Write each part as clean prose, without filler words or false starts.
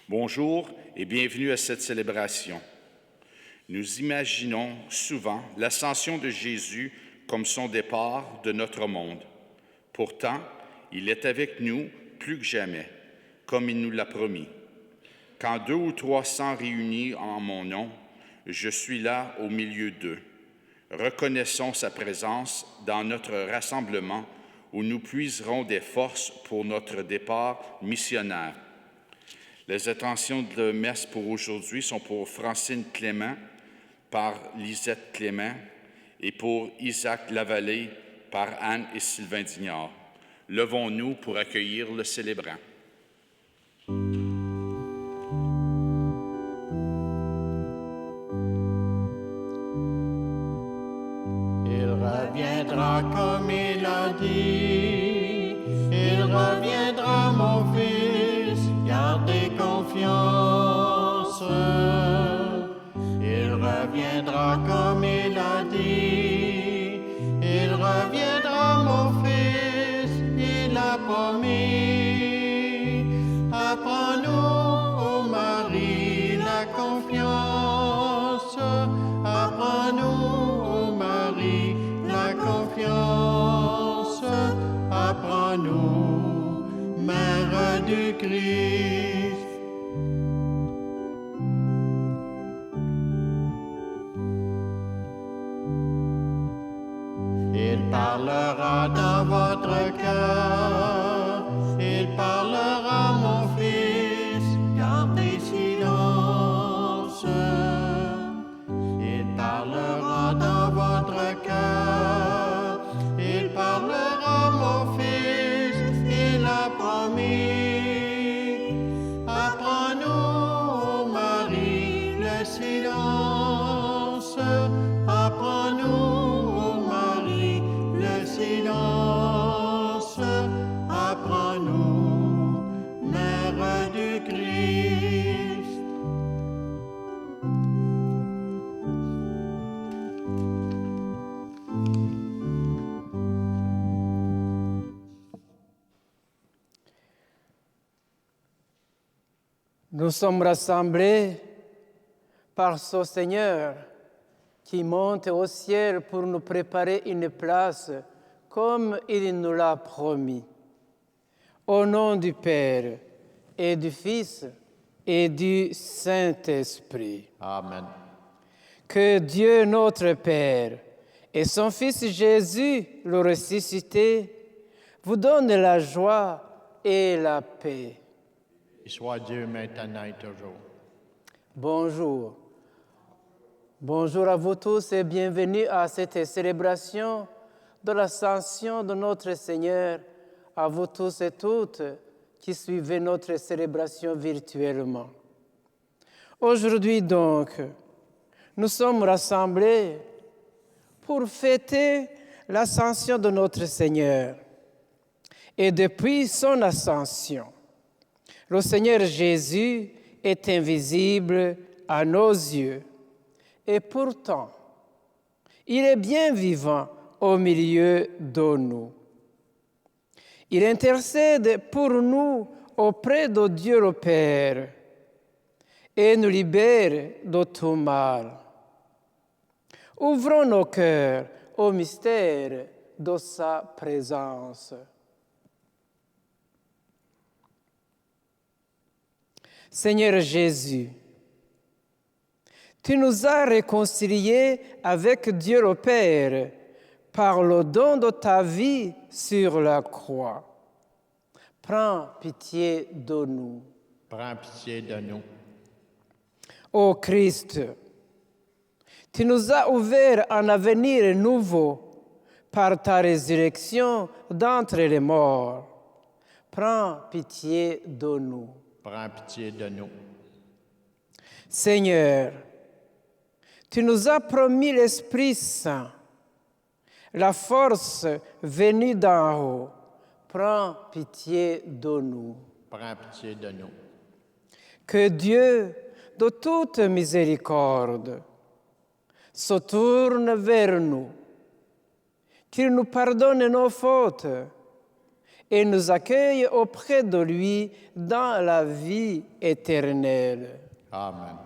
Bonjour et bienvenue à cette célébration. Nous imaginons souvent l'ascension de Jésus comme son départ de notre monde. Pourtant, il est avec nous plus que jamais, comme il nous l'a promis. Quand 2 ou 3 sont réunis en mon nom, je suis là au milieu d'eux. Reconnaissons sa présence dans notre rassemblement où nous puiserons des forces pour notre départ missionnaire. Les intentions de messe pour aujourd'hui sont pour Francine Clément par Lisette Clément et pour Isaac Lavallée par Anne et Sylvain Dignard. Levons-nous pour accueillir le célébrant. Il reviendra comme il a dit, il reviendra mon fils, gardez confiance. Il reviendra comme il a dit, il reviendra mon fils, il a promis. Apprends-nous, ô Marie, la confiance, apprends-nous, ô Marie, la confiance, apprends-nous, Mère du Christ. Il parlera dans votre cœur, il parlera mon fils, gardez silence. Il parlera dans votre cœur, il parlera mon fils, il a promis. Apprends-nous, ô Marie, le silence, apprends-nous, silence, apprends-nous, Mère du Christ. Nous sommes rassemblés par ce Seigneur qui monte au ciel pour nous préparer une place comme il nous l'a promis. Au nom du Père et du Fils et du Saint-Esprit. Amen. Que Dieu notre Père et son Fils Jésus, le ressuscité, vous donnent la joie et la paix. Et soit Dieu maintenant et toujours. Bonjour. Bonjour à vous tous et bienvenue à cette célébration de l'ascension de notre Seigneur, à vous tous et toutes qui suivez notre célébration virtuellement. Aujourd'hui donc, nous sommes rassemblés pour fêter l'ascension de notre Seigneur. Et depuis son ascension, le Seigneur Jésus est invisible à nos yeux. Et pourtant, il est bien vivant au milieu de nous. Il intercède pour nous auprès de Dieu le Père et nous libère de tout mal. Ouvrons nos cœurs au mystère de sa présence. Seigneur Jésus, tu nous as réconciliés avec Dieu le Père par le don de ta vie sur la croix. Prends pitié de nous. Prends pitié de nous. Ô Christ, tu nous as ouvert un avenir nouveau par ta résurrection d'entre les morts. Prends pitié de nous. Prends pitié de nous. Seigneur, tu nous as promis l'Esprit Saint, la force venue d'en haut. Prends pitié de nous. Prends pitié de nous. Que Dieu, de toute miséricorde, se tourne vers nous, qu'il nous pardonne nos fautes et nous accueille auprès de lui dans la vie éternelle. Amen.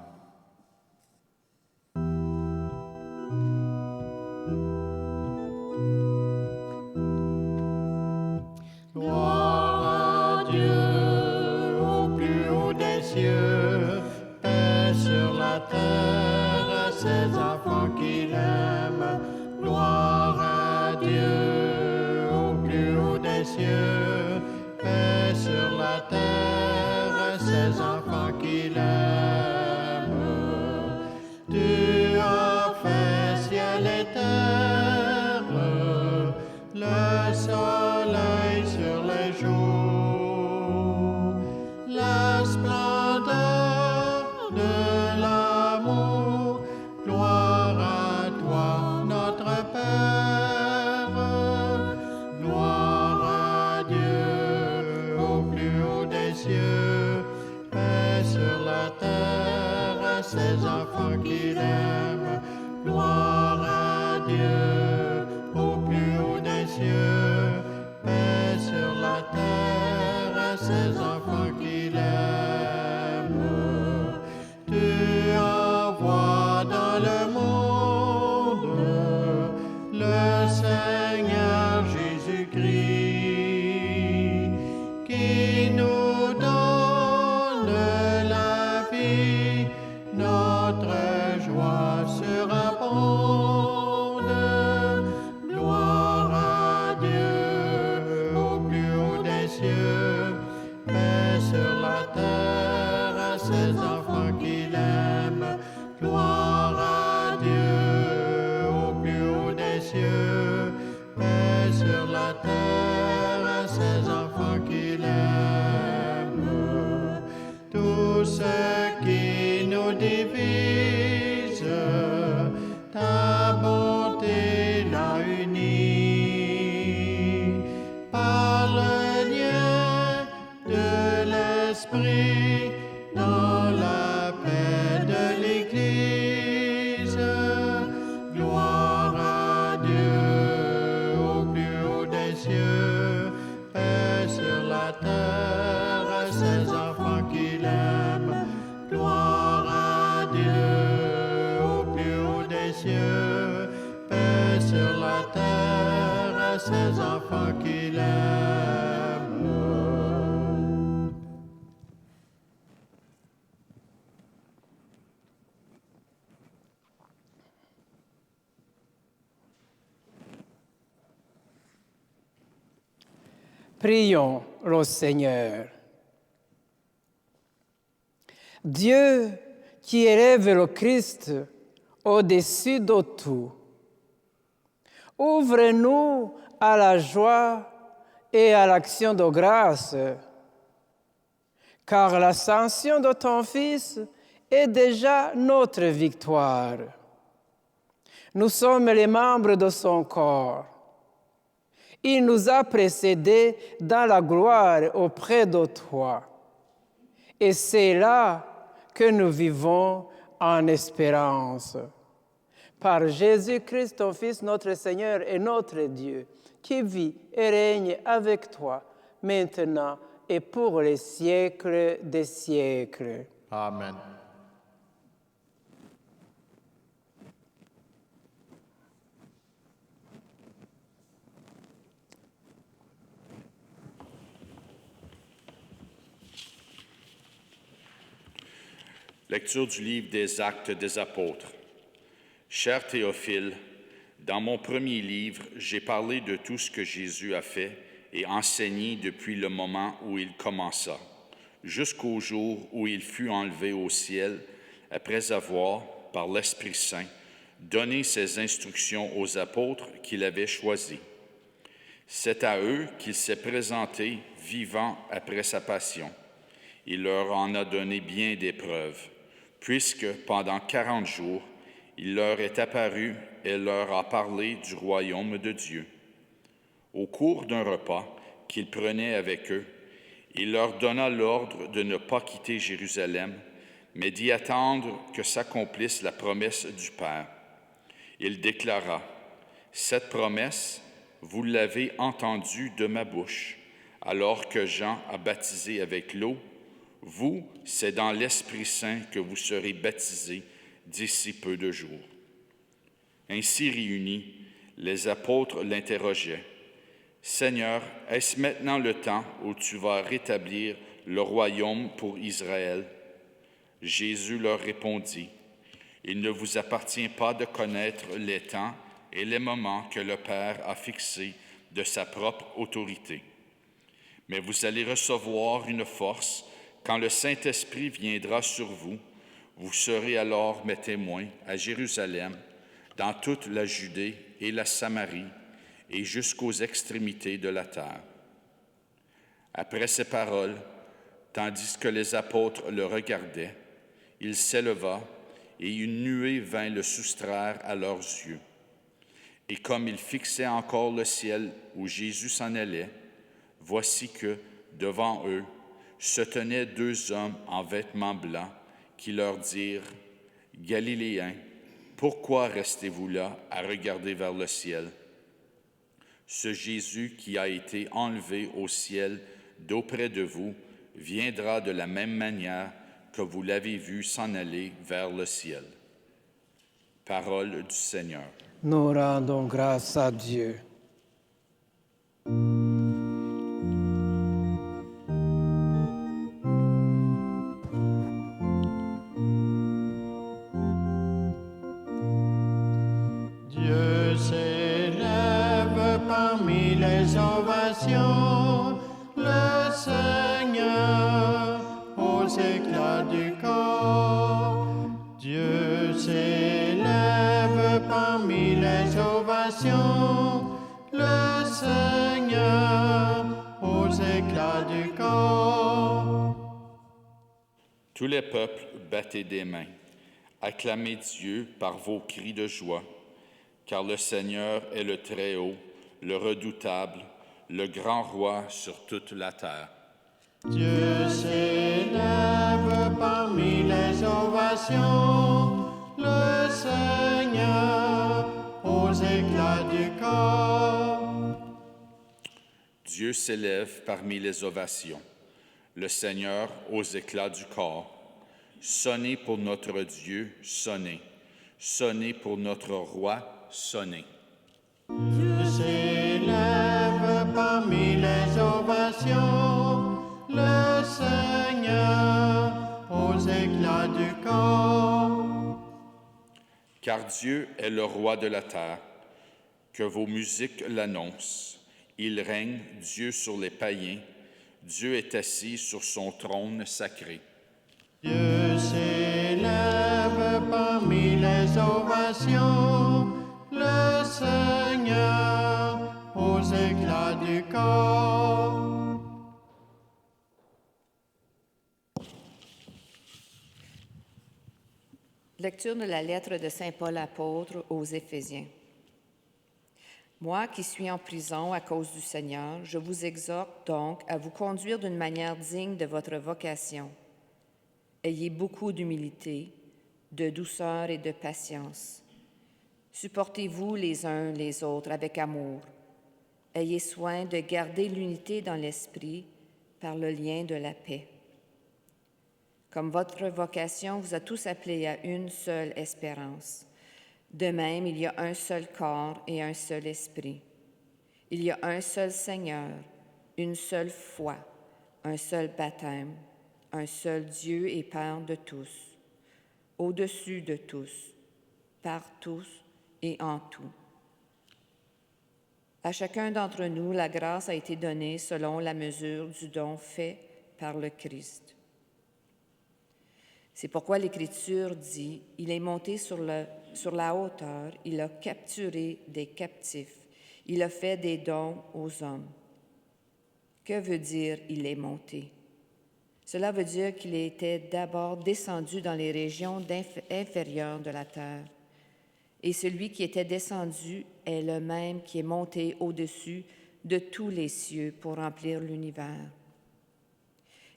Gloire à Dieu au plus haut des cieux, paix sur la terre à ses enfants qu'il aime. Gloire à Dieu au plus haut des cieux, paix sur la terre à ses enfants qu'il aime. Tu as fait ciel et terre, le soleil sur les jours, la splendeur de l'amour. Gloire à toi, notre Père. Gloire à Dieu au plus haut des cieux, paix sur la terre à ses enfants qu'il aime. Gloire à Dieu au plus haut des cieux, paix sur la terre à ses enfants qu'il aime. Tu envoies dans le monde le Seigneur Jésus-Christ, qui nous donne la vie, notre joie surabonde. Gloire à Dieu au plus haut des cieux, paix sur la terre à ses enfants qu'il aime. Gloire à Dieu au plus haut des cieux, paix sur la terre à ses enfants qu'il aime. Tout ce qui nous divise, ta bonté l'a uni. Par le lien de l'Esprit, dans la paix de l'Église. Gloire à Dieu au plus haut des cieux, paix sur la terre à ses enfants qu'il aime. Gloire à Dieu au plus haut des cieux, paix sur la terre à ses enfants qu'il aime. Prions le Seigneur. Dieu qui élève le Christ au-dessus de tout, ouvre-nous à la joie et à l'action de grâce, car l'ascension de ton Fils est déjà notre victoire. Nous sommes les membres de son corps. Il nous a précédés dans la gloire auprès de toi. Et c'est là que nous vivons en espérance. Par Jésus-Christ, ton Fils, notre Seigneur et notre Dieu, qui vit et règne avec toi, maintenant et pour les siècles des siècles. Amen. Lecture du livre des Actes des Apôtres. Cher Théophile, dans mon premier livre, j'ai parlé de tout ce que Jésus a fait et enseigné depuis le moment où il commença, jusqu'au jour où il fut enlevé au ciel, après avoir, par l'Esprit Saint, donné ses instructions aux apôtres qu'il avait choisis. C'est à eux qu'il s'est présenté vivant après sa passion. Il leur en a donné bien des preuves, puisque pendant 40 jours, il leur est apparu et leur a parlé du royaume de Dieu. Au cours d'un repas qu'il prenait avec eux, il leur donna l'ordre de ne pas quitter Jérusalem, mais d'y attendre que s'accomplisse la promesse du Père. Il déclara : « Cette promesse, vous l'avez entendue de ma bouche. alors que Jean a baptisé avec l'eau, vous, c'est dans l'Esprit Saint que vous serez baptisés d'ici peu de jours. » Ainsi réunis, les apôtres l'interrogeaient. « Seigneur, est-ce maintenant le temps où tu vas rétablir le royaume pour Israël? » Jésus leur répondit, « Il ne vous appartient pas de connaître les temps et les moments que le Père a fixés de sa propre autorité. Mais vous allez recevoir une force quand le Saint-Esprit viendra sur vous. Vous serez alors mes témoins à Jérusalem, dans toute la Judée et la Samarie, et jusqu'aux extrémités de la terre. » Après ces paroles, tandis que les apôtres le regardaient, il s'éleva et une nuée vint le soustraire à leurs yeux. Et comme ils fixaient encore le ciel où Jésus s'en allait, voici que, devant eux, se tenaient 2 hommes en vêtements blancs qui leur dirent, « Galiléens, pourquoi restez-vous là à regarder vers le ciel? Ce Jésus qui a été enlevé au ciel d'auprès de vous viendra de la même manière que vous l'avez vu s'en aller vers le ciel. » Parole du Seigneur. Nous rendons grâce à Dieu. Dieu s'élève parmi les ovations, le Seigneur aux éclats du corps. Dieu s'élève parmi les ovations, le Seigneur aux éclats du corps. Tous les peuples, battez des mains, acclamez Dieu par vos cris de joie, car le Seigneur est le Très-Haut, le Redoutable, le grand roi sur toute la terre. Dieu s'élève parmi les ovations, le Seigneur aux éclats du corps. Dieu s'élève parmi les ovations, le Seigneur aux éclats du corps. Sonnez pour notre Dieu, sonnez. Sonnez pour notre roi, sonnez. Dieu s'élève parmi les ovations, le Seigneur aux éclats du corps. Car Dieu est le roi de la terre, que vos musiques l'annoncent. Il règne, Dieu sur les païens, Dieu est assis sur son trône sacré. Dieu s'élève parmi les ovations, le Seigneur aux éclats du corps. Lecture de la lettre de Saint Paul apôtre aux Éphésiens. Moi qui suis en prison à cause du Seigneur, je vous exhorte donc à vous conduire d'une manière digne de votre vocation. Ayez beaucoup d'humilité, de douceur et de patience. Supportez-vous les uns les autres avec amour. Ayez soin de garder l'unité dans l'esprit par le lien de la paix. Comme votre vocation vous a tous appelés à une seule espérance. De même, il y a un seul corps et un seul esprit. Il y a un seul Seigneur, une seule foi, un seul baptême, un seul Dieu et Père de tous, au-dessus de tous, par tous et en tout. À chacun d'entre nous, la grâce a été donnée selon la mesure du don fait par le Christ. C'est pourquoi l'Écriture dit, « Il est monté sur la hauteur, il a capturé des captifs, il a fait des dons aux hommes. » Que veut dire « il est monté » ? Cela veut dire qu'il était d'abord descendu dans les régions inférieures de la terre. Et celui qui était descendu est le même qui est monté au-dessus de tous les cieux pour remplir l'univers.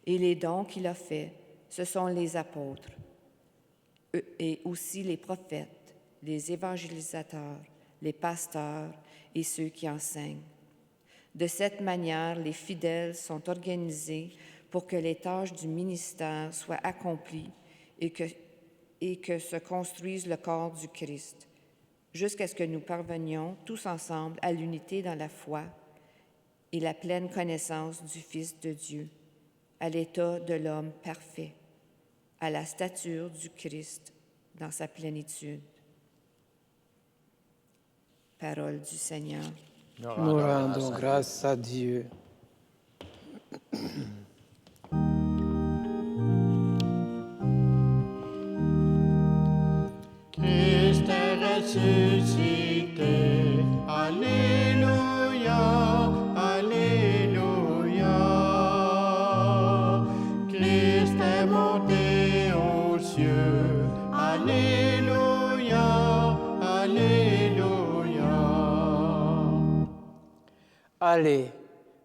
Et les dons qu'il a faits, ce sont les apôtres, et aussi les prophètes, les évangélisateurs, les pasteurs et ceux qui enseignent. De cette manière, les fidèles sont organisés pour que les tâches du ministère soient accomplies et que se construise le corps du Christ, jusqu'à ce que nous parvenions tous ensemble à l'unité dans la foi et la pleine connaissance du Fils de Dieu, à l'état de l'homme parfait, à la stature du Christ dans sa plénitude. Parole du Seigneur. Nous rendons grâce à Dieu. Christ est ressuscité. Alléluia, Alléluia. Christ est monté aux cieux. Alléluia, Alléluia. Allez,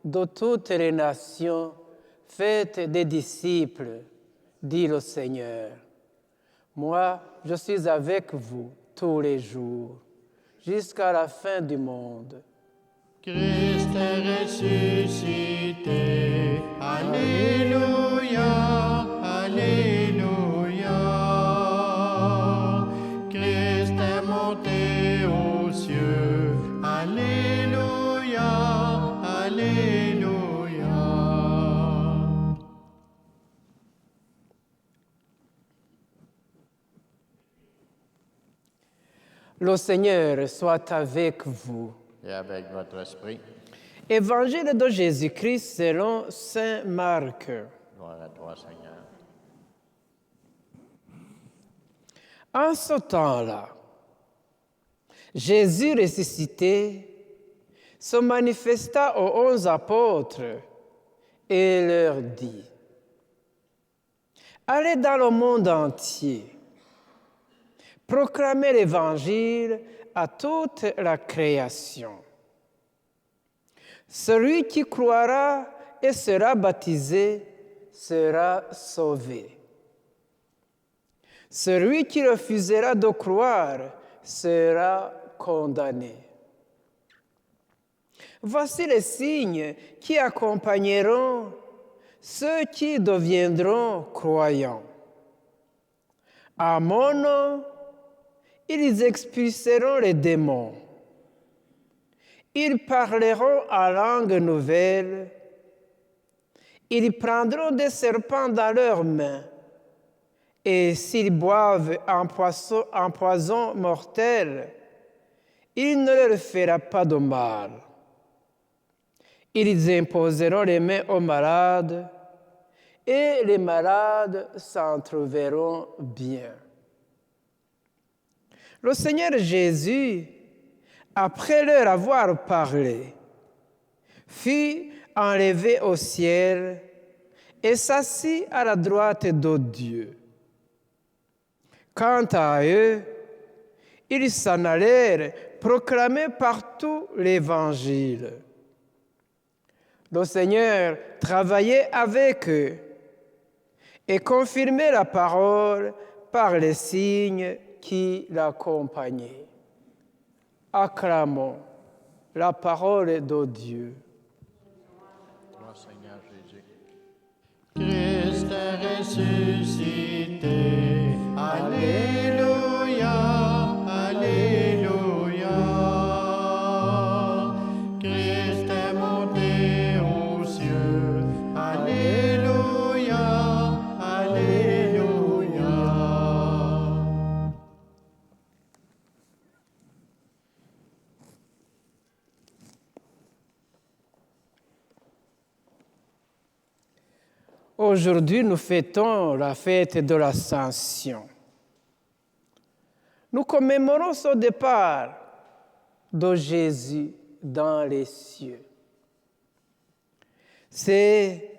de toutes les nations, faites des disciples, dit le Seigneur. Moi, je suis avec vous tous les jours, jusqu'à la fin du monde. Christ est ressuscité. Alléluia, Alléluia. Christ est monté aux cieux. Alléluia, Alléluia. Le Seigneur soit avec vous. Et avec votre esprit, Évangile de Jésus-Christ selon saint Marc. gloire à toi, Seigneur. En ce temps-là, Jésus ressuscité se manifesta aux 11 apôtres et leur dit: Allez dans le monde entier, proclamez l'Évangile à toute la création. Celui qui croira et sera baptisé sera sauvé. Celui qui refusera de croire sera condamné. Voici les signes qui accompagneront ceux qui deviendront croyants. À mon nom, ils expulseront les démons. Ils parleront en langue nouvelle. Ils prendront des serpents dans leurs mains. Et s'ils boivent un poison mortel, il ne leur fera pas de mal. Ils imposeront les mains aux malades, et les malades s'en trouveront bien. Le Seigneur Jésus, après leur avoir parlé, fut enlevé au ciel et s'assit à la droite de Dieu. Quant à eux, ils s'en allèrent proclamer partout l'Évangile. Le Seigneur travaillait avec eux et confirmait la parole par les signes qui l'accompagnaient. Acclamons la parole de Dieu. Gloire, Seigneur Jésus. Christ est ressuscité. Alléluia, Alléluia. Christ est monté aux cieux. Alléluia, Alléluia. Aujourd'hui, nous fêtons la fête de l'Ascension. Nous commémorons ce départ de Jésus dans les cieux. C'est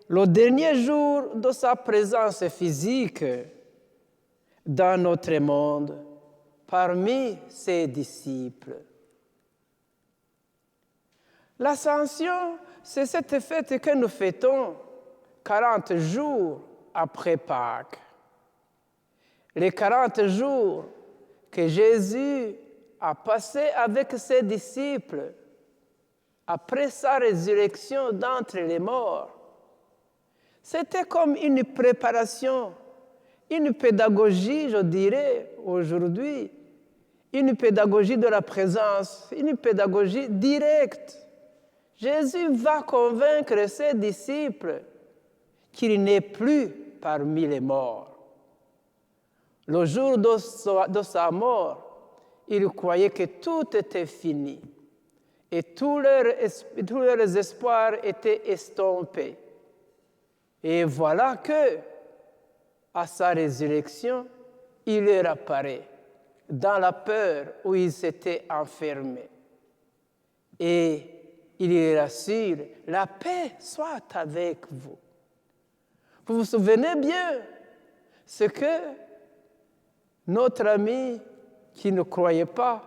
le dernier jour de sa présence physique dans notre monde parmi ses disciples. L'Ascension, c'est cette fête que nous fêtons 40 jours après Pâques. Les 40 jours que Jésus a passés avec ses disciples après sa résurrection d'entre les morts. C'était comme une préparation, une pédagogie, je dirais, aujourd'hui, une pédagogie de la présence, une pédagogie directe. Jésus va convaincre ses disciples qu'il n'est plus parmi les morts. Le jour de sa mort, ils croyaient que tout était fini et tous leurs espoirs étaient estompés. Et voilà que, à sa résurrection, il leur apparaît dans la peur où ils s'étaient enfermés. Et il leur assure, la paix soit avec vous. Vous vous souvenez bien ce que notre ami qui ne croyait pas,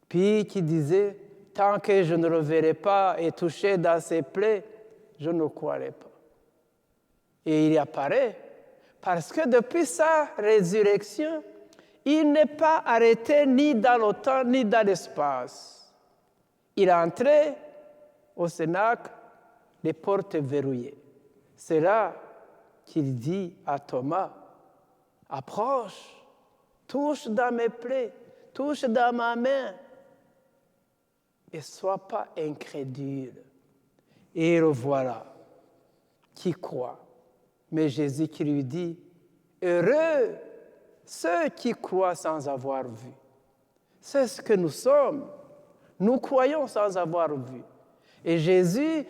puis qui disait, tant que je ne le verrai pas et touché dans ses plaies, je ne croirai pas. Et il apparaît parce que depuis sa résurrection, il n'est pas arrêté ni dans le temps ni dans l'espace. Il est entré au Cénacle, les portes verrouillées. C'est là qu'il dit à Thomas, approche, touche dans mes plaies, touche dans ma main, et sois pas incrédule. Et le voilà, qui croit. Mais Jésus qui lui dit, heureux ceux qui croient sans avoir vu. C'est ce que nous sommes. Nous croyons sans avoir vu. Et Jésus,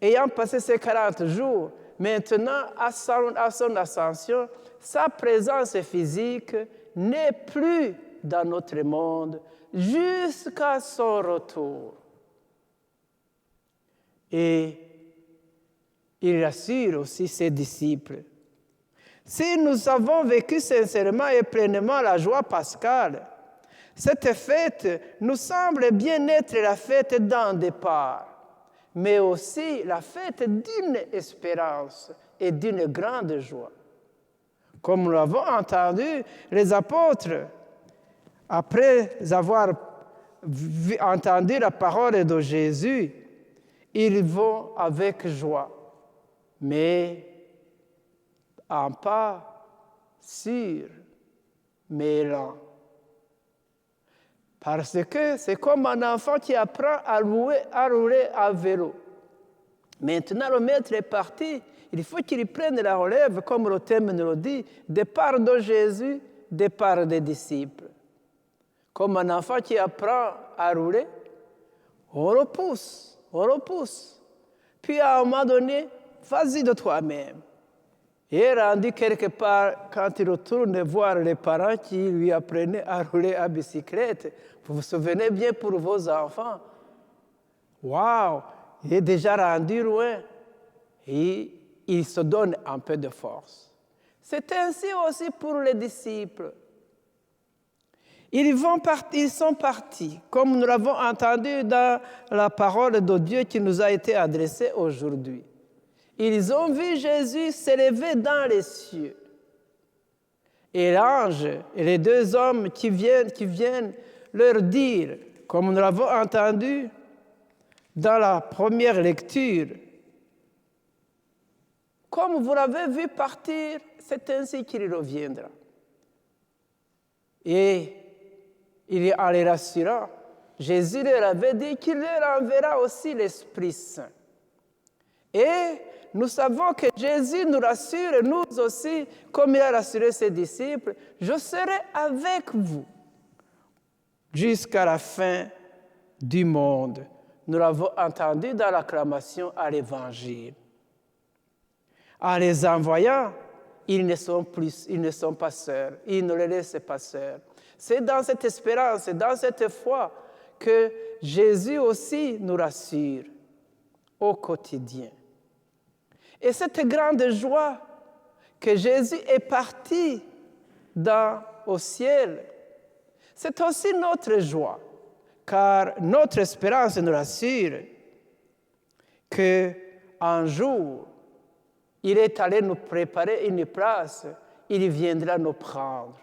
ayant passé ces 40 jours, maintenant, à son ascension, sa présence physique n'est plus dans notre monde jusqu'à son retour. Et il rassure aussi ses disciples. Si nous avons vécu sincèrement et pleinement la joie pascale, cette fête nous semble bien être la fête d'un départ, mais aussi la fête d'une espérance et d'une grande joie. Comme nous l'avons entendu, les apôtres, après avoir entendu la parole de Jésus, ils vont avec joie, mais en pas sûr, mais lent. Parce que c'est comme un enfant qui apprend à rouler à vélo. Maintenant, le maître est parti. Il faut qu'il prenne la relève, comme le thème nous le dit, départ de Jésus, départ des disciples. Comme un enfant qui apprend à rouler, on le pousse. Puis à un moment donné, vas-y de toi-même. Il est rendu quelque part, quand il retourne voir les parents qui lui apprenaient à rouler à bicyclette. Vous vous souvenez bien pour vos enfants. Waouh, il est déjà rendu loin. Et il se donne un peu de force. C'est ainsi aussi pour les disciples. Ils sont partis, comme nous l'avons entendu dans la parole de Dieu qui nous a été adressée aujourd'hui. Ils ont vu Jésus s'élever dans les cieux. Et l'ange et les deux hommes qui viennent leur dire, comme nous l'avons entendu dans la première lecture, comme vous l'avez vu partir, c'est ainsi qu'il reviendra. Et en les rassurant, Jésus leur avait dit qu'il leur enverra aussi l'Esprit Saint. Et nous savons que Jésus nous rassure, nous aussi, comme il a rassuré ses disciples, je serai avec vous jusqu'à la fin du monde. Nous l'avons entendu dans l'acclamation à l'Évangile. En les envoyant, ils ne sont pas seuls, ils ne les laissent pas seuls. C'est dans cette espérance, c'est dans cette foi que Jésus aussi nous rassure au quotidien. Et cette grande joie que Jésus est parti au ciel, c'est aussi notre joie, car notre espérance nous rassure qu'un jour, il est allé nous préparer une place, il viendra nous prendre.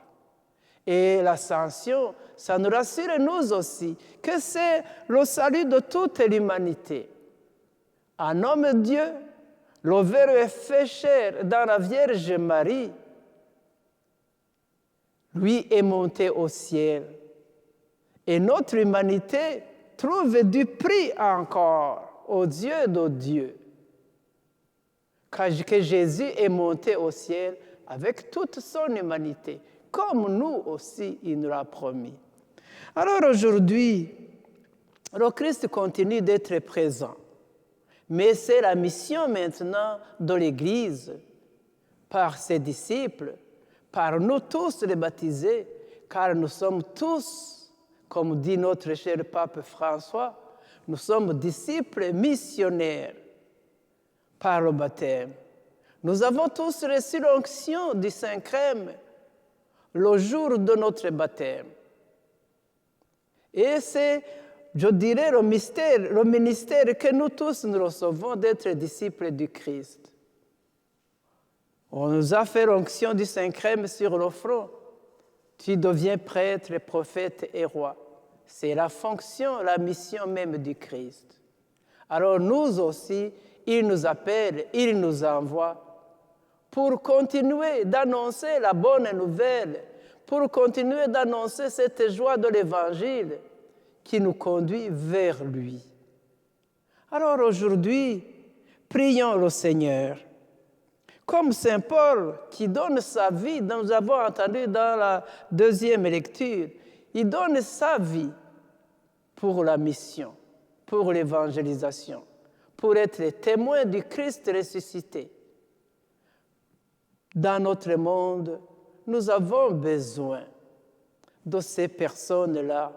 Et l'ascension, ça nous rassure nous aussi que c'est le salut de toute l'humanité. Un homme Dieu, le Verbe est fait chair dans la Vierge Marie, lui est monté au ciel. Et notre humanité trouve du prix encore au Dieu de Dieu. Que Jésus est monté au ciel avec toute son humanité, comme nous aussi, il nous l'a promis. Alors aujourd'hui, le Christ continue d'être présent. Mais c'est la mission maintenant de l'Église, par ses disciples, par nous tous les baptisés, car nous sommes tous, comme dit notre cher pape François, nous sommes disciples missionnaires par le baptême. Nous avons tous reçu l'onction du Saint-Crème le jour de notre baptême. Et c'est, je dirais, le ministère que nous tous nous recevons d'être disciples du Christ. On nous a fait l'onction du Saint-Crème sur le front. Tu deviens prêtre, prophète et roi. C'est la fonction, la mission même du Christ. Alors nous aussi, il nous appelle, il nous envoie pour continuer d'annoncer la bonne nouvelle, pour continuer d'annoncer cette joie de l'Évangile qui nous conduit vers lui. Alors aujourd'hui, prions le Seigneur. Comme Saint Paul qui donne sa vie, dont nous avons entendu dans la deuxième lecture, il donne sa vie pour la mission, pour l'évangélisation, pour être témoin du Christ ressuscité. Dans notre monde, nous avons besoin de ces personnes-là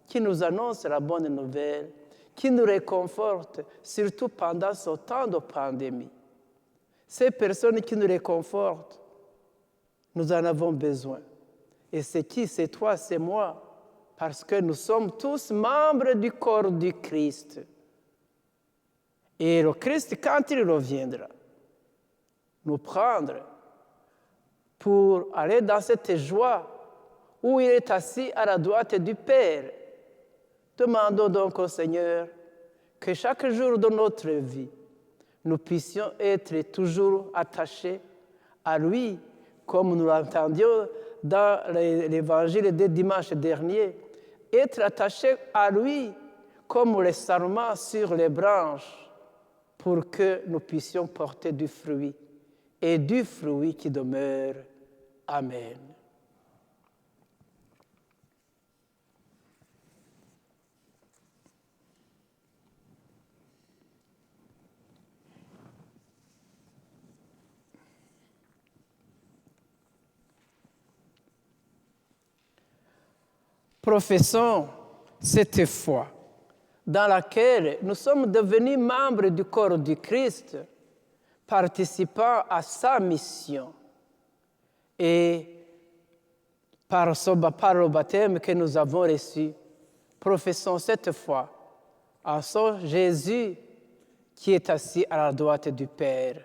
qui nous annoncent la bonne nouvelle, qui nous réconfortent, surtout pendant ce temps de pandémie. Ces personnes qui nous réconfortent, nous en avons besoin. Et c'est qui? C'est toi, c'est moi. Parce que nous sommes tous membres du corps du Christ. Et le Christ, quand il reviendra, nous prendre pour aller dans cette joie où il est assis à la droite du Père. Demandons donc au Seigneur que chaque jour de notre vie, nous puissions être toujours attachés à lui, comme nous l'entendions dans l'évangile de dimanche dernier, être attachés à lui comme les sarments sur les branches, pour que nous puissions porter du fruit, et du fruit qui demeure. Amen. Professons cette foi dans laquelle nous sommes devenus membres du corps du Christ, participant à sa mission. Et par le baptême que nous avons reçu, professons cette foi en son Jésus qui est assis à la droite du Père,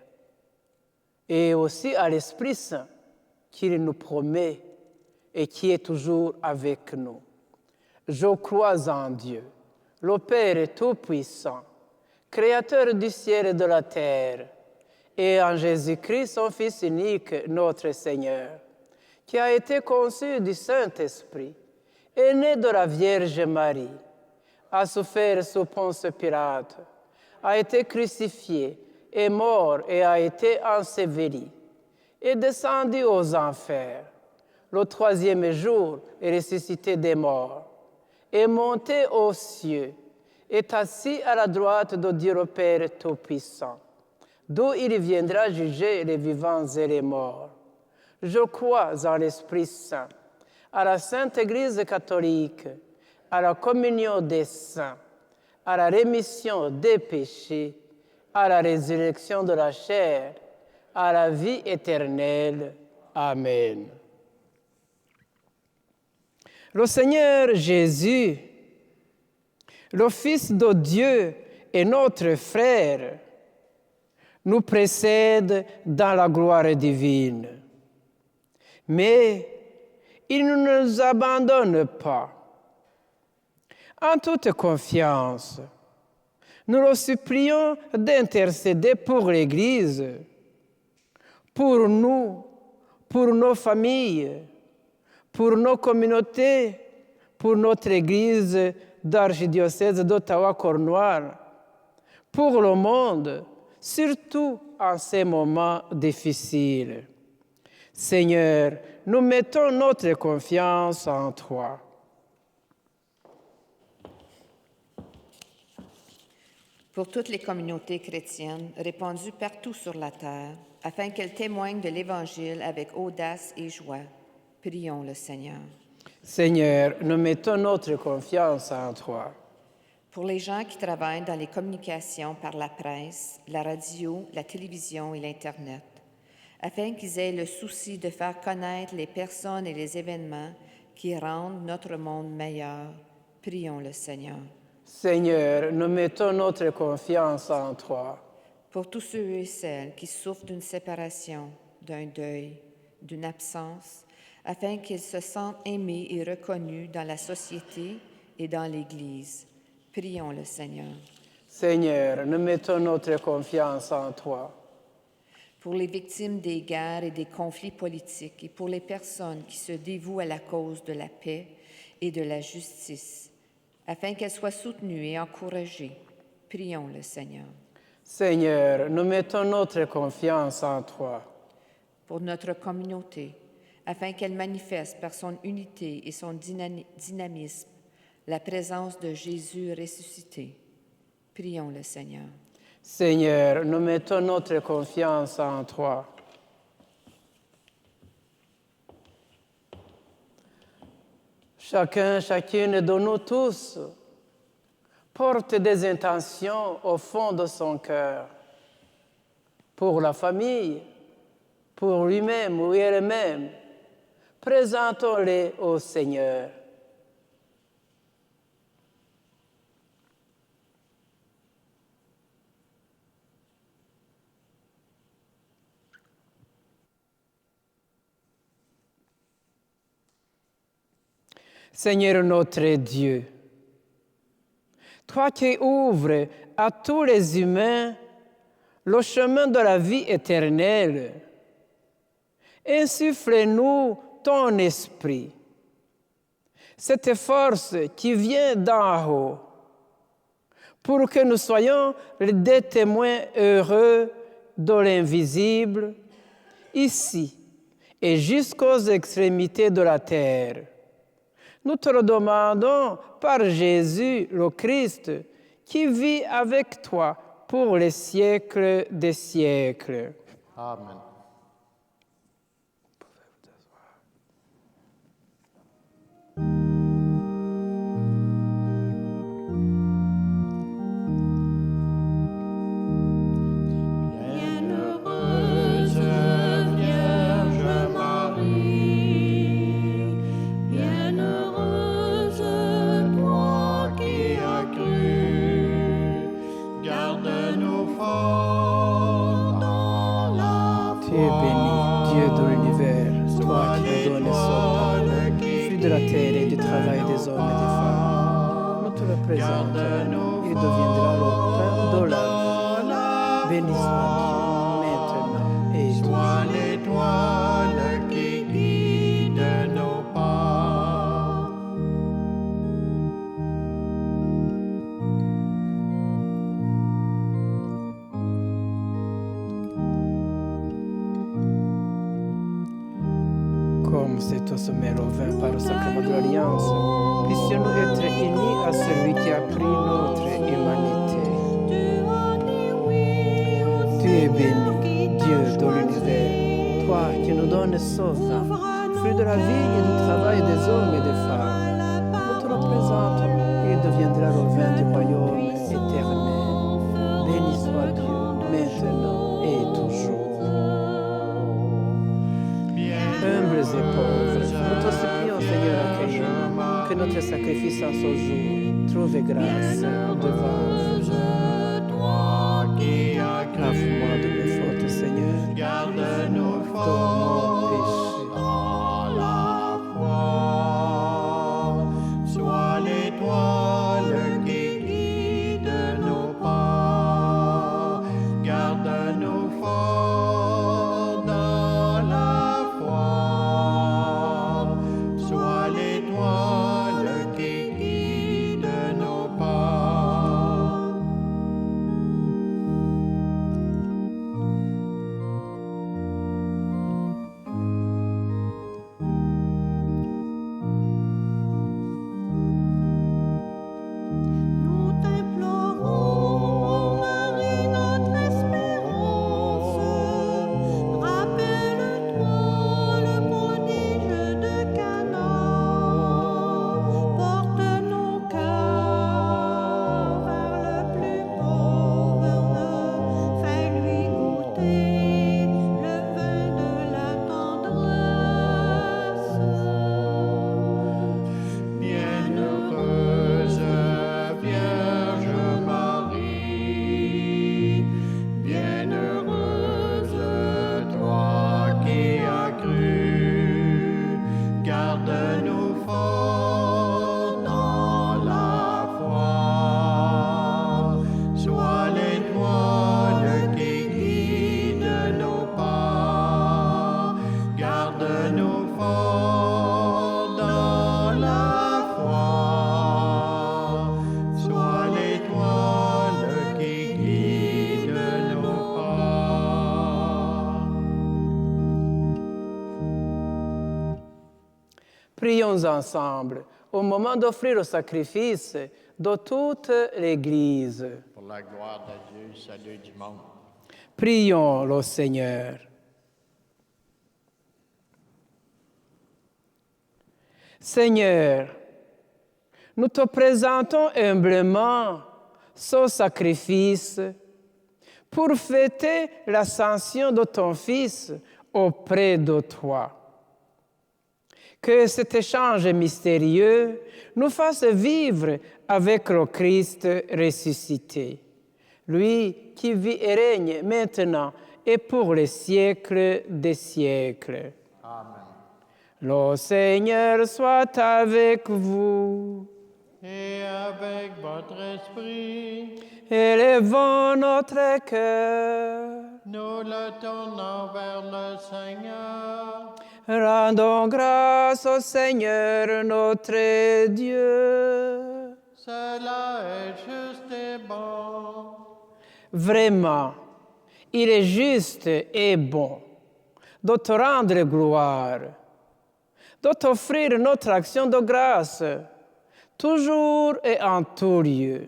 et aussi à l'Esprit Saint qu'il nous promet et qui est toujours avec nous. Je crois en Dieu, le Père Tout-Puissant, Créateur du ciel et de la terre, et en Jésus-Christ, son Fils unique, notre Seigneur, qui a été conçu du Saint-Esprit, est né de la Vierge Marie, a souffert sous Ponce Pilate, a été crucifié, est mort et a été enseveli, est descendu aux enfers. Le troisième jour est ressuscité des morts, est monté aux cieux, est assis à la droite de Dieu le Père Tout-Puissant, d'où il viendra juger les vivants et les morts. Je crois en l'Esprit Saint, à la Sainte Église catholique, à la communion des saints, à la rémission des péchés, à la résurrection de la chair, à la vie éternelle. Amen. Le Seigneur Jésus, le Fils de Dieu et notre frère, nous précède dans la gloire divine. Mais il ne nous abandonne pas. En toute confiance, nous le supplions d'intercéder pour l'Église, pour nous, pour nos familles, pour nos communautés, pour notre Église d'archidiocèse d'Ottawa-Cornwall, pour le monde, surtout en ces moments difficiles. Seigneur, nous mettons notre confiance en toi. Pour toutes les communautés chrétiennes répandues partout sur la terre, afin qu'elles témoignent de l'Évangile avec audace et joie, prions le Seigneur. Seigneur, nous mettons notre confiance en toi. Pour les gens qui travaillent dans les communications par la presse, la radio, la télévision et l'Internet, afin qu'ils aient le souci de faire connaître les personnes et les événements qui rendent notre monde meilleur, prions le Seigneur. Seigneur, nous mettons notre confiance en toi. Pour tous ceux et celles qui souffrent d'une séparation, d'un deuil, d'une absence, afin qu'ils se sentent aimés et reconnus dans la société et dans l'Église, prions le Seigneur. Seigneur, nous mettons notre confiance en toi. Pour les victimes des guerres et des conflits politiques et pour les personnes qui se dévouent à la cause de la paix et de la justice, afin qu'elles soient soutenues et encouragées, prions le Seigneur. Seigneur, nous mettons notre confiance en toi. Pour notre communauté, afin qu'elle manifeste par son unité et son dynamisme la présence de Jésus ressuscité, prions le Seigneur. Seigneur, nous mettons notre confiance en toi. Chacun, chacune de nous tous porte des intentions au fond de son cœur pour la famille, pour lui-même ou elle-même. Présentons-les au Seigneur. Seigneur notre Dieu, toi qui ouvres à tous les humains le chemin de la vie éternelle, insuffle-nous ton esprit, cette force qui vient d'en haut, pour que nous soyons des témoins heureux de l'invisible, ici et jusqu'aux extrémités de la terre. Nous te le demandons par Jésus le Christ, qui vit avec toi pour les siècles des siècles. Amen. Bienheureuse Vierge Marie, bienheureuse toi qui as cru, garde-nous forts dans la foi. Tu es béni, Dieu de l'univers, toi qui as donné son Père, fruit de la terre et du travail des hommes et des femmes. Nous te le présentons, il deviendra le pain de la vie. Béni soit Dieu, maintenant et Sois toujours. l'étoile qui guide nos pas. Comme c'est au sommet au vin par le sacrement de l'Alliance, puissions-nous être unis à celui qui a pris notre humanité. Tu es béni, Dieu de l'univers, toi qui nous donnes ce vin, fruit de la vie et du travail des hommes et des femmes. Nous te le présentons, il deviendra le vin du royaume éternel. Béni soit Dieu, maintenant et toujours. Humbles et pauvres, nous te supplions, Seigneur, accueillis, que notre sacrifice en ce jour trouve grâce devant vous. Toi qui as Lave-moi de mes fautes, Seigneur. garde-nous Pardonne-moi de mon péché. forts dans la foi. Prions ensemble au moment d'offrir le sacrifice de toute l'Église. Pour la gloire de Dieu, salut du monde. Prions le Seigneur. Seigneur, nous te présentons humblement ce sacrifice pour fêter l'ascension de ton Fils auprès de toi. Que cet échange mystérieux nous fasse vivre avec le Christ ressuscité, lui qui vit et règne maintenant et pour les siècles des siècles. Amen. Le Seigneur soit avec vous. Et avec votre esprit, Élevons notre cœur. nous le tournons vers le Seigneur. Rendons grâce au Seigneur notre Dieu. Cela est juste et bon. Vraiment, il est juste et bon de te rendre gloire, de t'offrir notre action de grâce, toujours et en tout lieu.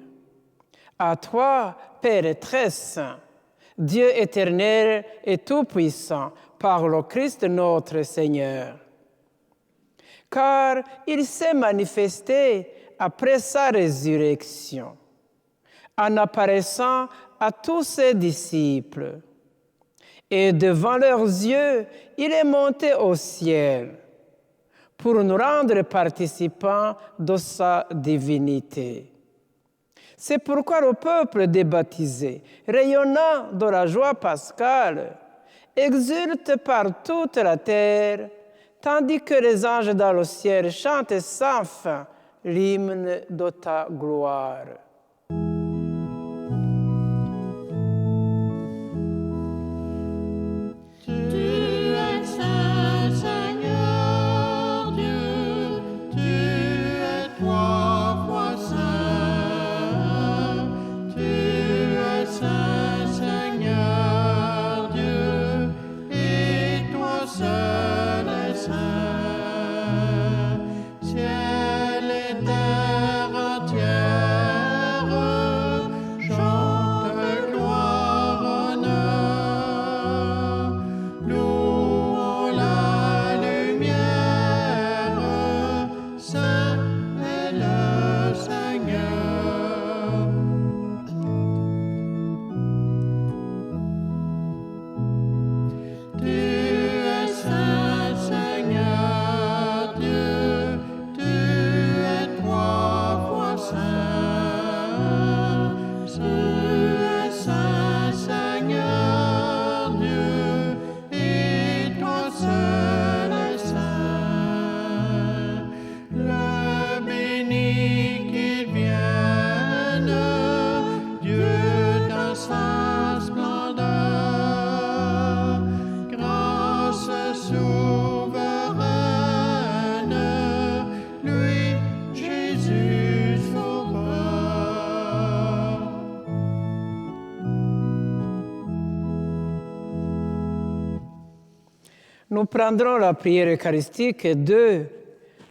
À toi, Père très saint, Dieu éternel et tout-puissant, par le Christ notre Seigneur. Car il s'est manifesté après sa résurrection, en apparaissant à tous ses disciples. Et devant leurs yeux, il est monté au ciel pour nous rendre participants de sa divinité. C'est pourquoi le peuple des baptisés, rayonnant de la joie pascale, exulte par toute la terre, tandis que les anges dans le ciel chantent sans fin l'hymne de ta gloire. Tu es saint, Seigneur Dieu, tu es trois fois saint. Tu es saint, Seigneur Dieu, et toi seul es saint. Ciel et terre entière chantent gloire, honneur. Louons la lumière, saint est le Seigneur. Tu es saint, Seigneur Dieu, tu es trois fois saint. Tu es saint, Seigneur Dieu, et toi seul es saint. Le béni qu'il vienne, Dieu dans sa splendeur, grâce souveraine, lui, Jésus sauveur. Nous prendrons la prière eucharistique 2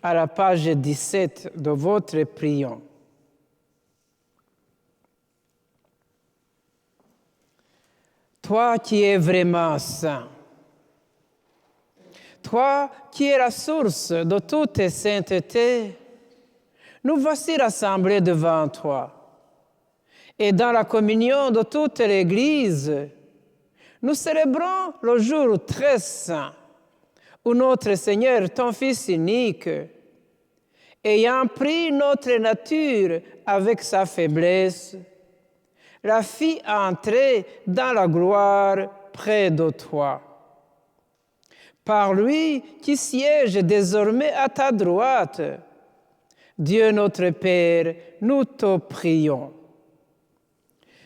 à la page 17 de votre prion. Toi qui es vraiment saint, toi qui es la source de toute sainteté, nous voici rassemblés devant toi. Et dans la communion de toute l'Église, nous célébrons le jour très saint où notre Seigneur, ton Fils unique, ayant pris notre nature avec sa faiblesse, la fit entrer dans la gloire près de toi. Par lui qui siège désormais à ta droite, Dieu notre Père, nous te prions.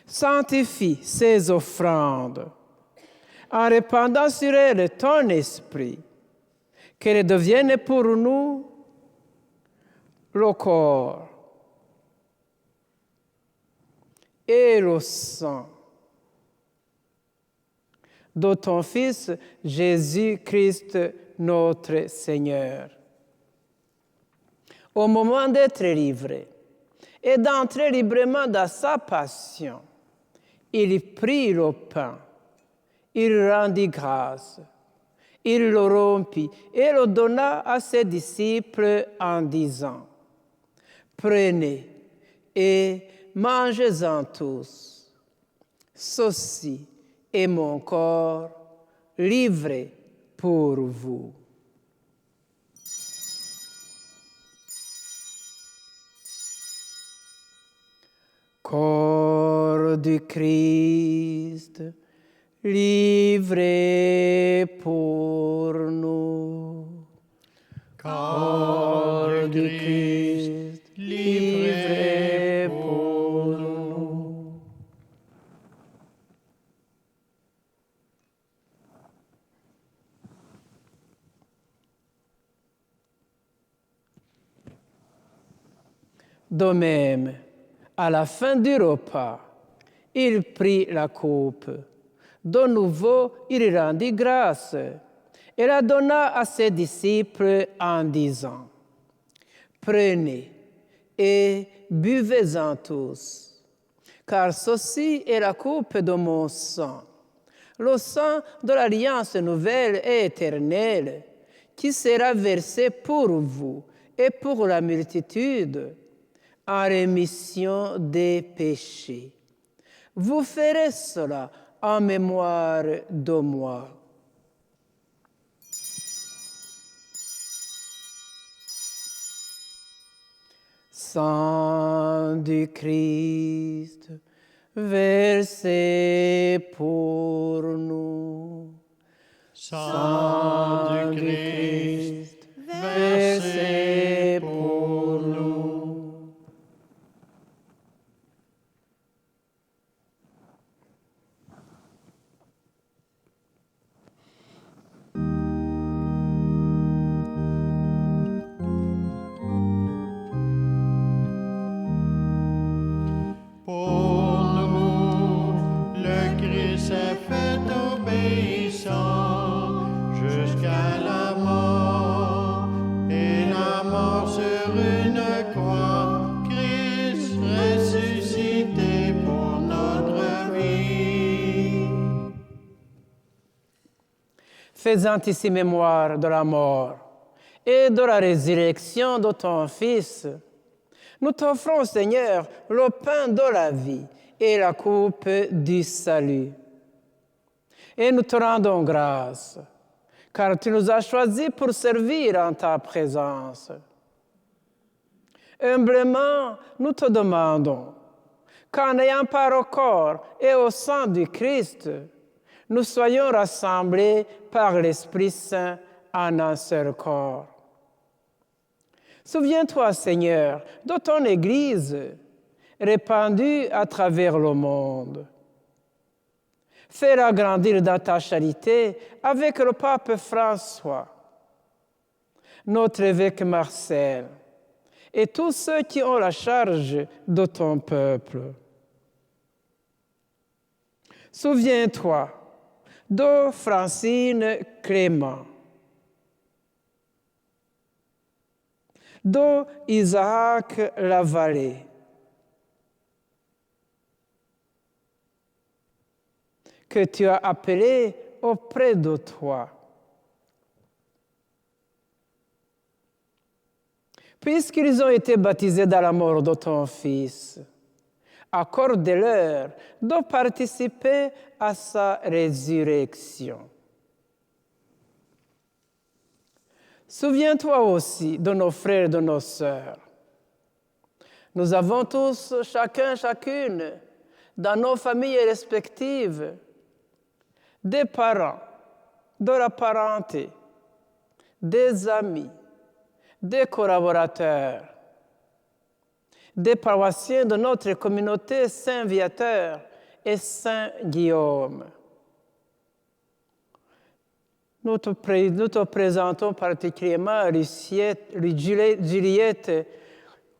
Sanctifie ces offrandes en répandant sur elles ton esprit, qu'elles deviennent pour nous le corps et le sang de ton Fils Jésus-Christ notre Seigneur. Au moment d'être livré et d'entrer librement dans sa passion, il prit le pain, il rendit grâce, il le rompit et le donna à ses disciples en disant, « Prenez et mangez-en tous. Ceci est mon corps livré pour vous. » Corps du Christ, livré pour nous. Corps du Christ, livré pour nous. De même, à la fin du repas, il prit la coupe. De nouveau, il rendit grâce et la donna à ses disciples en disant, « Prenez et buvez-en tous, car ceci est la coupe de mon sang, le sang de l'alliance nouvelle et éternelle, qui sera versé pour vous et pour la multitude, en rémission des péchés. Vous ferez cela en mémoire de moi. » Sang du Christ, versé pour nous. Sang du Christ, versé pour nous. Pour nous, le Christ s'est fait obéissant jusqu'à la mort, et la mort sur une croix, Christ ressuscité pour notre vie. Faisant ici mémoire de la mort et de la résurrection de ton Fils, nous t'offrons, Seigneur, le pain de la vie et la coupe du salut. Et nous te rendons grâce, car tu nous as choisis pour servir en ta présence. Humblement, nous te demandons qu'en ayant part au corps et au sang du Christ, nous soyons rassemblés par l'Esprit Saint en un seul corps. Souviens-toi, Seigneur, de ton Église répandue à travers le monde. Fais-la grandir dans ta charité avec le pape François, notre évêque Marcel et tous ceux qui ont la charge de ton peuple. Souviens-toi de Francine Clément, de Isaac Lavallée, que tu as appelé auprès de toi. Puisqu'ils ont été baptisés dans la mort de ton Fils, accorde-leur de participer à sa résurrection. Souviens-toi aussi de nos frères et de nos sœurs. Nous avons tous, chacune, dans nos familles respectives, des parents, de la parenté, des amis, des collaborateurs, des paroissiens de notre communauté Saint-Viateur et Saint-Guillaume. Nous te présentons particulièrement Juliette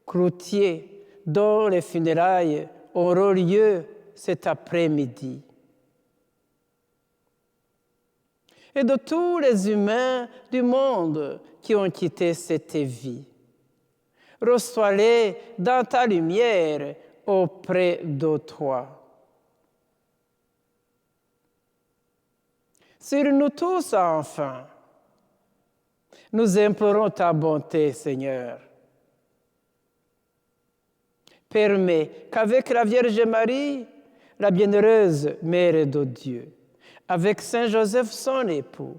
Cloutier, dont les funérailles auront lieu cet après-midi. Et de tous les humains du monde qui ont quitté cette vie. Reçois-les dans ta lumière auprès de toi. Sur nous tous, enfin, nous implorons ta bonté, Seigneur. Permets qu'avec la Vierge Marie, la bienheureuse Mère de Dieu, avec Saint Joseph son époux,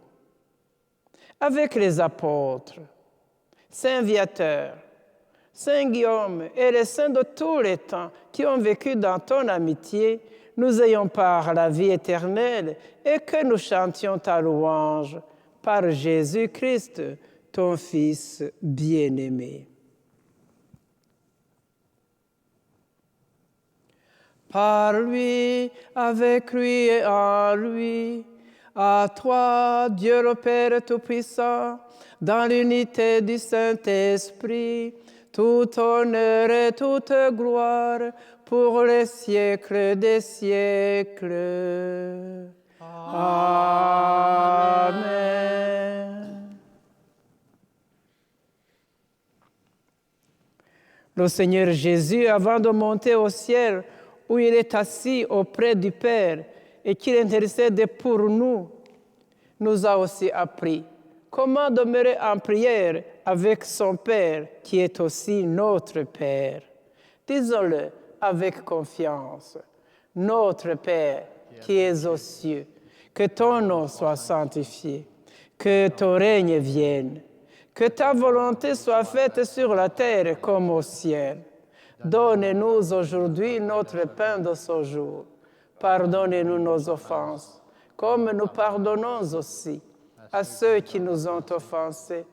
avec les apôtres, Saint Viateur, Saint Guillaume et les saints de tous les temps qui ont vécu dans ton amitié, nous ayons part à la vie éternelle et que nous chantions ta louange par Jésus-Christ, ton Fils bien-aimé. Par lui, avec lui et en lui, à toi, Dieu le Père Tout-Puissant, dans l'unité du Saint-Esprit, tout honneur et toute gloire pour les siècles des siècles. Amen. Le Seigneur Jésus, avant de monter au ciel, où il est assis auprès du Père et qu'il intercède pour nous, nous a aussi appris comment demeurer en prière avec son Père, qui est aussi notre Père. Disons-le avec confiance. Notre Père, qui es aux cieux, que ton nom soit sanctifié, que ton règne vienne, que ta volonté soit faite sur la terre comme au ciel. Donne-nous aujourd'hui notre pain de ce jour. Pardonne-nous nos offenses, comme nous pardonnons aussi à ceux qui nous ont offensés.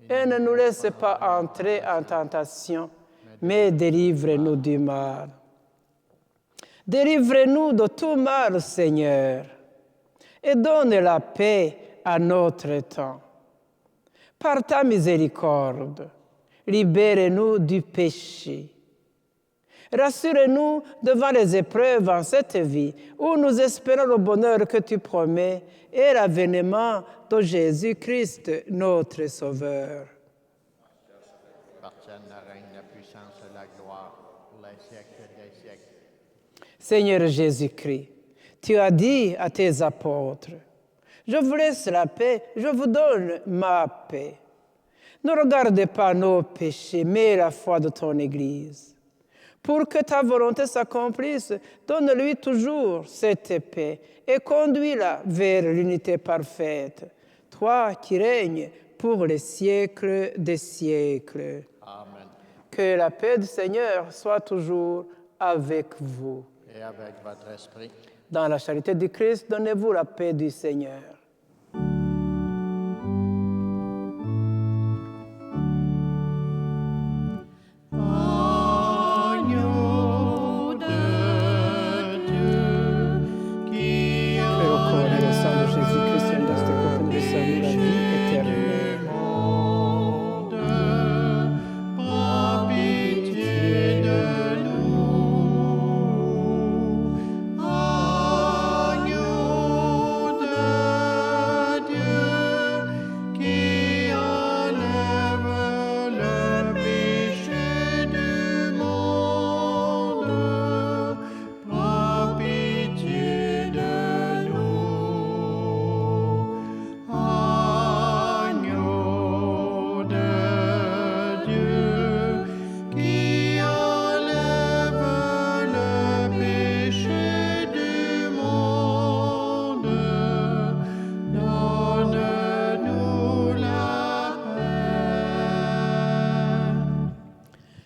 Et ne nous laisse pas entrer en tentation, mais délivre-nous du mal. Délivre-nous de tout mal, Seigneur, et donne la paix à notre temps. Par ta miséricorde, libère-nous du péché. Rassure-nous devant les épreuves en cette vie, où nous espérons le bonheur que tu promets et l'avènement de Jésus-Christ, notre Sauveur. Appartienne le règne, la puissance et la gloire pour les siècles des siècles. Seigneur Jésus-Christ, tu as dit à tes apôtres, « Je vous laisse la paix, je vous donne ma paix. » Ne regarde pas nos péchés, mais la foi de ton Église. Pour que ta volonté s'accomplisse, donne-lui toujours cette paix et conduis-la vers l'unité parfaite. Toi qui règnes pour les siècles des siècles. Amen. Que la paix du Seigneur soit toujours avec vous. Et avec votre esprit. Dans la charité du Christ, donnez-vous la paix du Seigneur.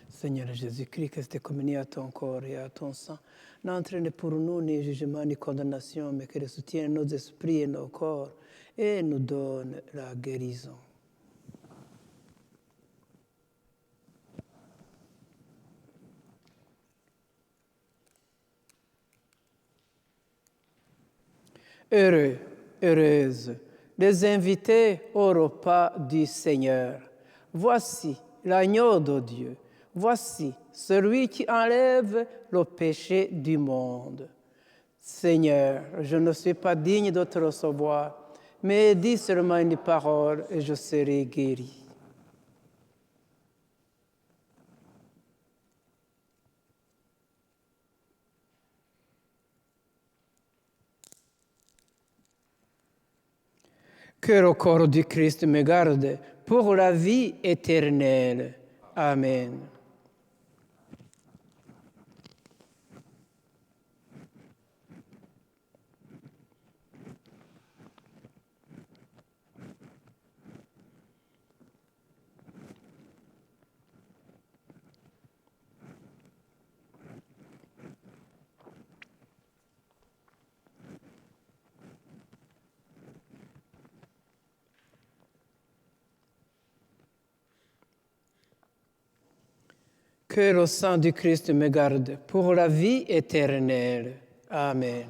Seigneur Jésus-Christ, que c'était communié à ton corps et à ton sang, n'entraîne pour nous ni jugement ni condamnation, mais que soutienne nos esprits et nos corps et nous donne la guérison. Heureux, heureuses, les invités au repas du Seigneur. Voici l'agneau de Dieu. Voici celui qui enlève le péché du monde. Seigneur, je ne suis pas digne de te recevoir, mais dis seulement une parole et je serai guéri. Que le corps du Christ me garde pour la vie éternelle. Amen. Que le sang du Christ me garde pour la vie éternelle. Amen.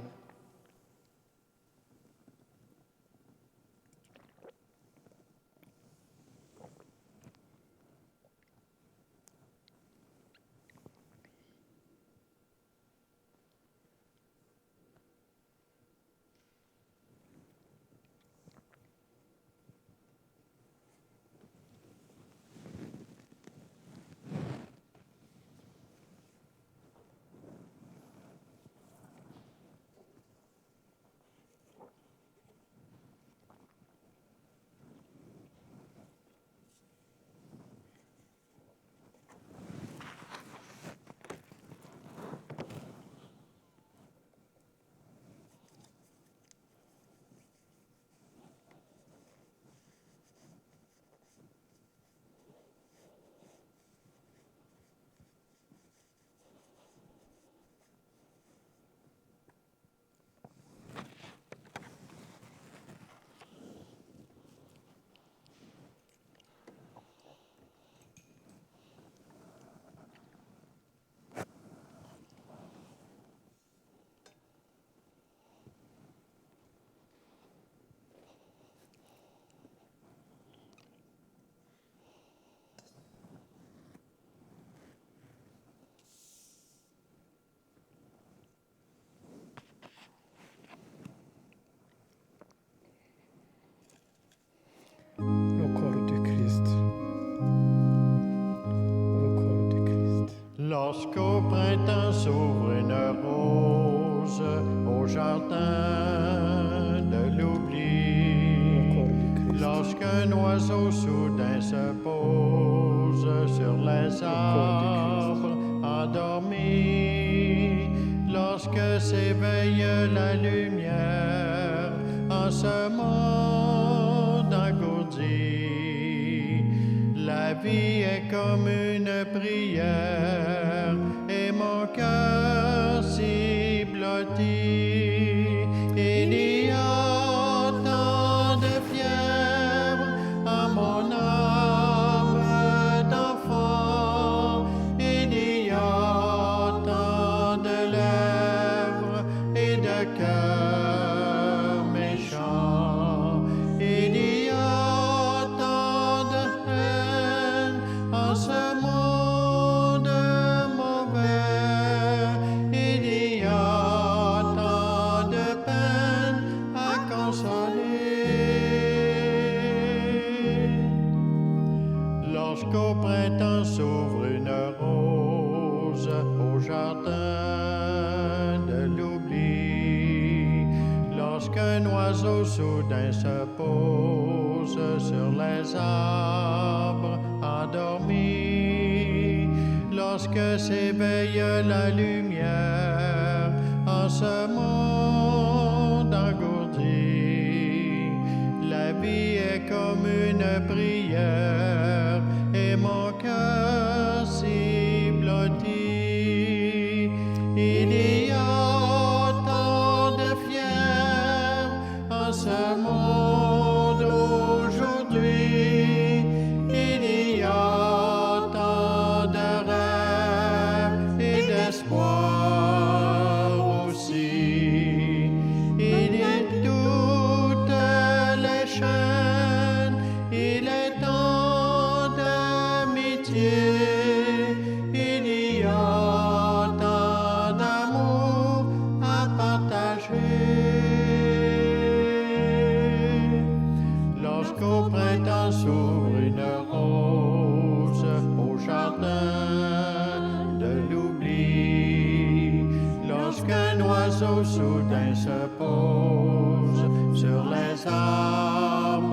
Le corps du Christ. Le corps du Christ. Lorsqu'au printemps s'ouvre une rose au jardin de l'oubli, lorsqu'un oiseau soudain se pose sur les arbres endormis, lorsque s'éveille la lumière en ce monde engourdi, la vie est comme une prière et mon cœur s'y blottit. Il y a tant de fièvre en mon âme d'enfant. Il y a tant de lèvres et de cœurs méchants. Il y a tant de haine en ce monde mauvais. Il y a tant de peine à consoler. Lorsqu'au printemps s'ouvre une rose au jardin de l'oubli, lorsqu'un oiseau soudain se pose sur les arbres endormis, lorsque s'éveille la lumière en ce monde engourdi, la vie est comme une prière et mon cœur s'y blottit. Il y a tant de fièvre en ce monde aujourd'hui. Il y a tant de rêves et d'espoir aussi. Il y a toutes les chaînes, il est tant d'amitié. Il y a tant d'amour à partager. Lorsqu'au printemps s'ouvre une rose au jardin de l'oubli, lorsqu'un oiseau soudain se pose sur les arbres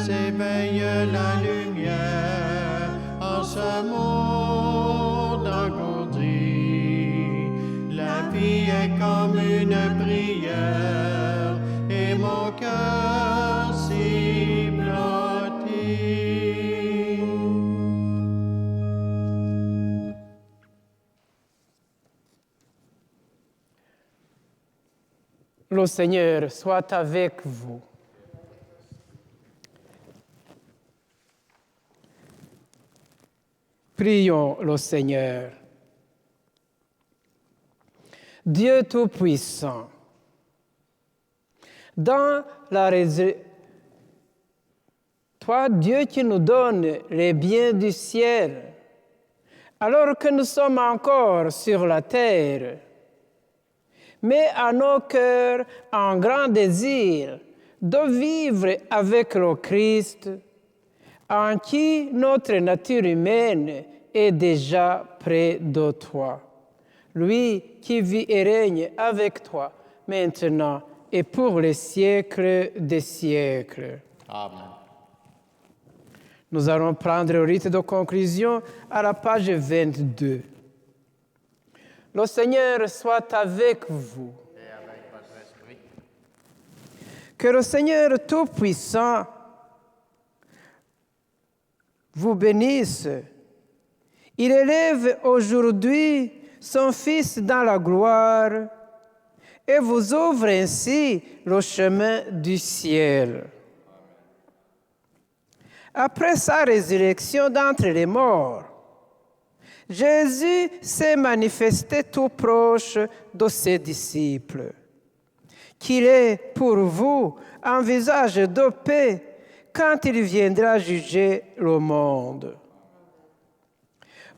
s'éveille la lumière en ce monde engourdi. La vie est comme une prière et mon cœur s'y blottit. Le Seigneur soit avec vous. Prions le Seigneur. Dieu Tout-Puissant, dans la résurrection, toi, Dieu qui nous donne les biens du ciel, alors que nous sommes encore sur la terre, mets à nos cœurs un grand désir de vivre avec le Christ, en qui notre nature humaine est déjà près de toi. Lui qui vit et règne avec toi, maintenant et pour les siècles des siècles. Amen. Nous allons prendre le rite de conclusion à la page 22. Le Seigneur soit avec vous. Et avec votre esprit. Que le Seigneur Tout-Puissant vous bénisse. Il élève aujourd'hui son Fils dans la gloire et vous ouvre ainsi le chemin du ciel. Après sa résurrection d'entre les morts, Jésus s'est manifesté tout proche de ses disciples, qu'il est pour vous un visage de paix quand il viendra juger le monde.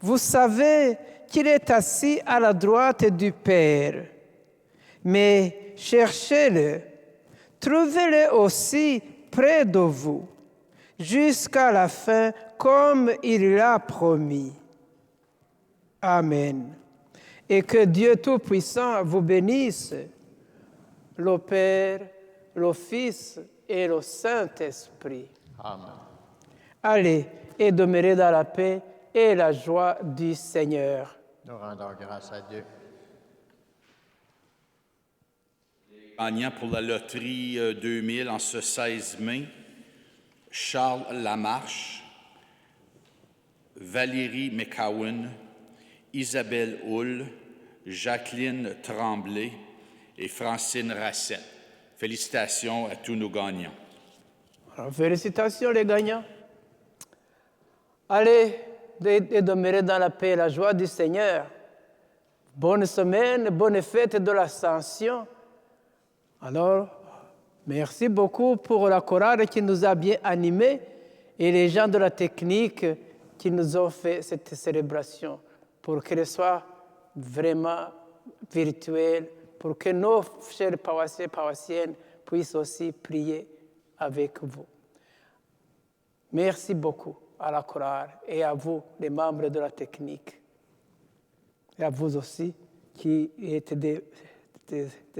Vous savez qu'il est assis à la droite du Père, mais cherchez-le, trouvez-le aussi près de vous, jusqu'à la fin, comme il l'a promis. Amen. Et que Dieu Tout-Puissant vous bénisse, le Père, le Fils et le Saint-Esprit. Amen. Allez et demeurez dans la paix et la joie du Seigneur. Nous rendons grâce à Dieu. Gagnant pour la loterie 2000 en ce 16 mai, Charles Lamarche, Valérie McCowan, Isabelle Hull, Jacqueline Tremblay et Francine Rassette. Félicitations à tous nos gagnants. Alors, félicitations les gagnants. Allez et demeurez dans la paix et la joie du Seigneur. Bonne semaine, bonne fête de l'Ascension. Alors, merci beaucoup pour la chorale qui nous a bien animés et les gens de la technique qui nous ont fait cette célébration pour qu'elle soit vraiment virtuelle, pour que nos chers paroissiens et paroissiennes puissent aussi prier avec vous. Merci beaucoup à la chorale et à vous, les membres de la technique. Et à vous aussi qui êtes des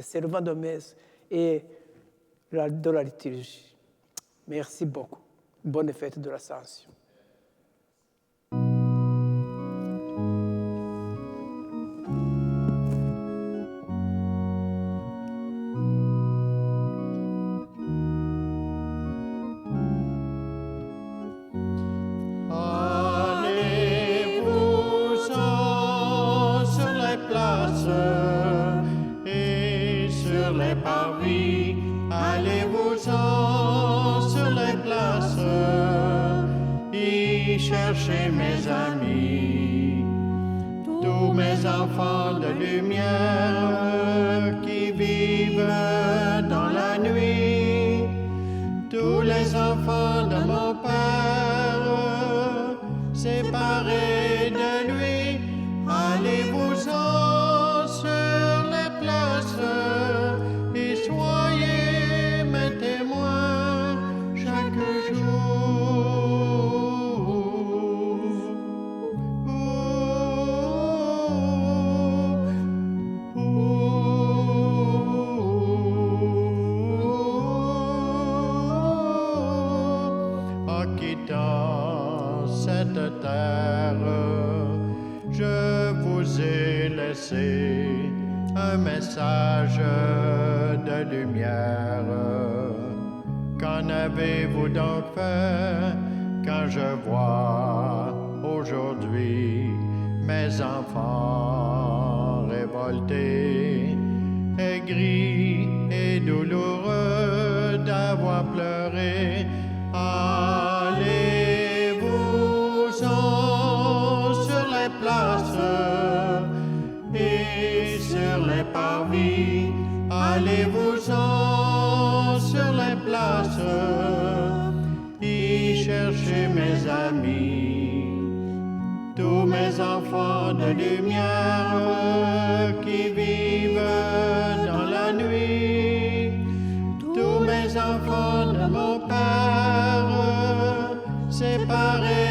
servants de messe et de la liturgie. Merci beaucoup. Bonne fête de l'Ascension. Allez-vous-en sur les places et sur les parvis. Allez-vous-en sur les places et cherchez mes amis, tous mes enfants de lumière qui vivent dans la nuit, tous les enfants de mon Père séparés de lui. Allez-vous-en sur les places et soyez mes témoins chaque jour. laisser un message de lumière. Qu'en avez-vous donc fait quand je vois aujourd'hui mes enfants révoltés, aigris et douloureux d'avoir pleuré? Allez-vous-en sur les places et sur les parvis, allez-vous-en sur les places y chercher mes amis, tous mes enfants de lumière qui vivent dans la nuit, tous mes enfants de mon Père séparés